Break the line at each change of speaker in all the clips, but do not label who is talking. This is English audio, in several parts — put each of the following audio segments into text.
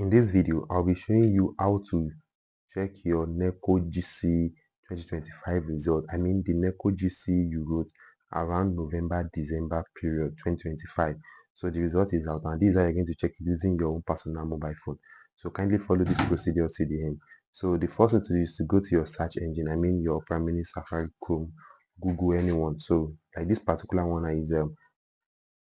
In this video, I'll be showing you how to check your NECO GCE 2025 result. I mean the NECO GCE you wrote around November, December period 2025. So the result is out, and this is how you're going to check it using your own personal mobile phone. So kindly follow this procedure to the end. So the first thing to do is to go to your search engine. I mean your Opera Mini, Safari, Chrome, Google, anyone. So like this particular one is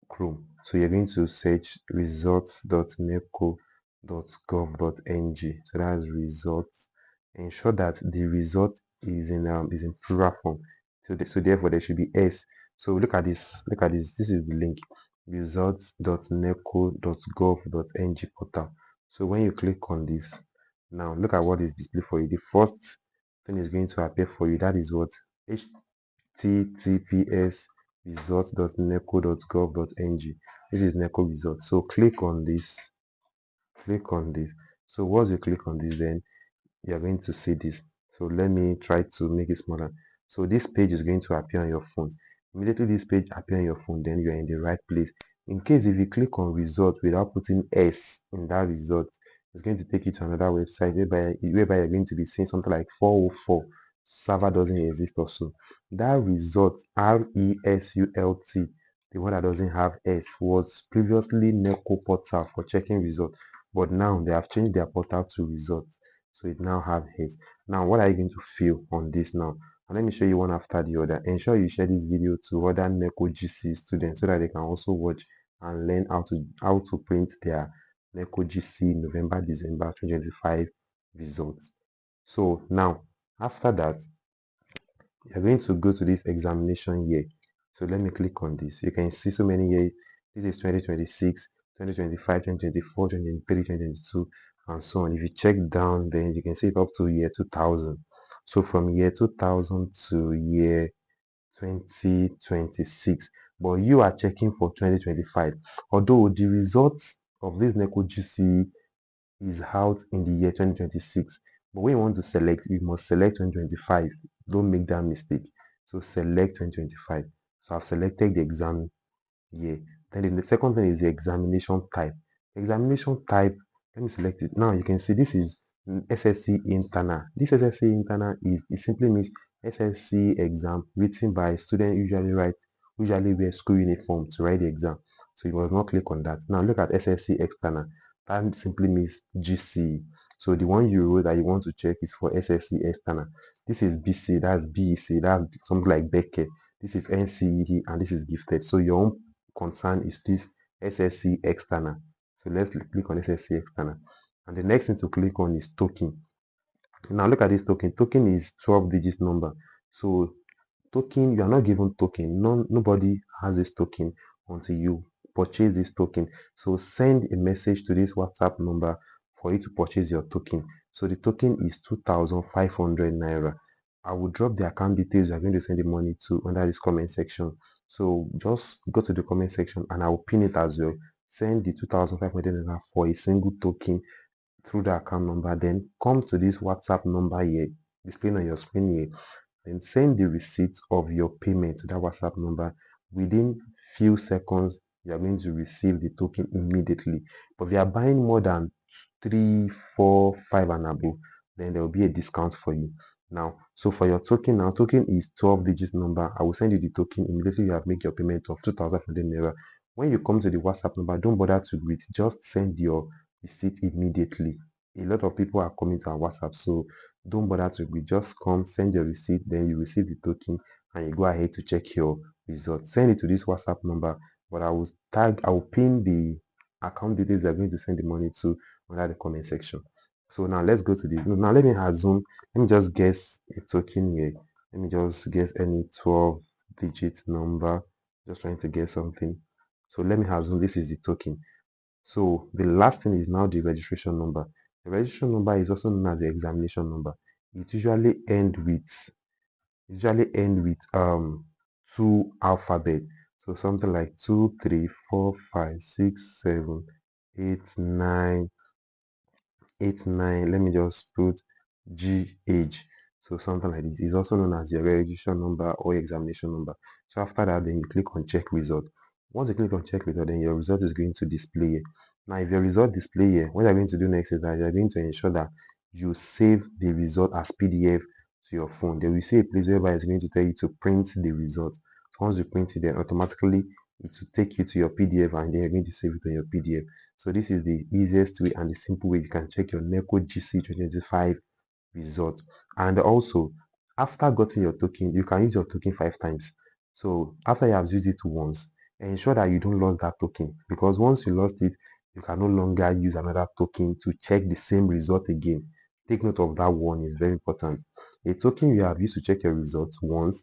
Chrome. So you're going to search results.neco.gov.ng. So that's results. Ensure that the result is in plural form. So therefore there should be S. So look at this. Look at this. This is the link. Results.neco.gov.ng portal. So when you click on this, now look at what is displayed for you. The first thing is going to appear for you. That is what https results.neco.gov.ng. This is NECO results. So click on this. So once you click on this, then you're going to see this. So let me try to make it smaller. So this page is going to appear on your phone. Immediately this page appears on your phone, then you are in the right place. In case if you click on result without putting S in that result, it's going to take you to another website whereby you're going to be seeing something like 404 server doesn't exist or so. That result, result, the one that doesn't have S, was previously NECO portal for checking results, but now they have changed their portal to results, so it now have S. Now what are you going to feel on this now? And let me show you one after the other. Ensure you share this video to other NECO GCE students so that they can also watch and learn how to print their NECO GCE November December 2025 results. So now after that, you're going to go to this examination year. So let me click on this. You can see so many years. This is 2026, 2025, 2024, 2023, 2022, and so on. If you check down, then you can see it up to year 2000. So from year 2000 to year 2026, but you are checking for 2025. Although the results of this NECO GCE is out in the year 2026, but when you want to select, you must select 2025. Don't make that mistake. So select 2025. So I've selected the exam year. Then the second thing is the examination type. Examination type, let me select it. Now you can see this is SSC internal. This SSC internal it simply means SSC exam written by student usually wear school uniform to write the exam. So you must not click on that. Now look at SSC external. That simply means GCE. So the one you wrote that you want to check is for SSC external. This is BC, that's BEC, that's something like Beckett. This is NCED, and this is gifted. So your own concern is this SSC external. So let's click on SSC external. And the next thing to click on is token. Now look at this token. Token is 12 digits number. So token, you are not given token. Nobody has this token until you purchase this token. So send a message to this WhatsApp number for you to purchase your token. So the token is 2,500 naira. I will drop the account details you are going to send the money to under this comment section. So just go to the comment section and I will pin it as well. Send the 2,500 naira for a single token through the account number. Then come to this WhatsApp number here, displaying on your screen here. Then send the receipt of your payment to that WhatsApp number. Within few seconds, you are going to receive the token immediately. But if you are buying more than 3, 4, 5 and above, then there will be a discount for you. Now, so for your token, now token is 12 digits number. I will send you the token immediately you have made your payment of 2,500 naira. When you come to the WhatsApp number, don't bother to greet, just send your receipt immediately. A lot of people are coming to our WhatsApp, so don't bother to greet, just come, send your receipt, then you receive the token and you go ahead to check your results. Send it to this WhatsApp number, but I will pin the account details you are going to send the money to under the comment section. So now let's go to this. Now let me assume, let me just guess a token here. Let me just guess any 12 digit number. Just trying to guess something. So let me assume this is the token. So the last thing is now the registration number. The registration number is also known as the examination number. It usually end with 2 alphabet. So something like 2, 3, 4, 5, 6, 7, 8, 9, 8, 9. Let me just put GH. So something like this is also known as your registration number or examination number. So after that, then you click on check result. Once you click on check result, then your result is going to display here. Now, if your result display here, what you're going to do next is that you're going to ensure that you save the result as PDF to your phone. There will see a place whereby it's going to tell you to print the result. So once you print it, then automatically it will take you to your PDF, and then you're going to save it on your PDF. So this is the easiest way and the simple way you can check your NECO GCE 2025 result. And also, after getting your token, you can use your token 5 times. So after you have used it once, ensure that you don't lose that token, because once you lost it, you can no longer use another token to check the same result again. Take note of that one, is very important. A token you have used to check your results once,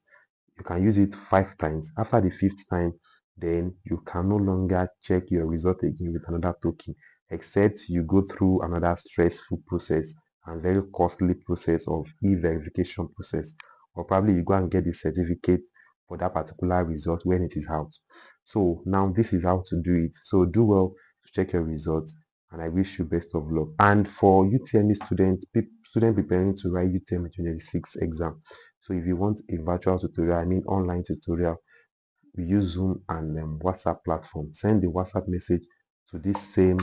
you can use it 5 times. After the fifth time, then you can no longer check your result again with another token, except you go through another stressful process and very costly process of e-verification process, or probably you go and get the certificate for that particular result when it is out. So now this is how to do it. So do well to check your results, and I wish you best of luck. And for UTME students, student preparing to write UTME 2026 exam, so if you want a virtual tutorial, I mean online tutorial, we use Zoom and WhatsApp platform. Send the WhatsApp message to this same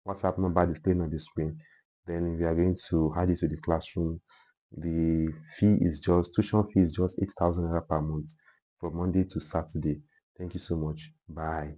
WhatsApp number displayed on the screen. Then we are going to add it to the classroom. The tuition fee is just 8,000 naira per month from Monday to Saturday. Thank you so much. Bye.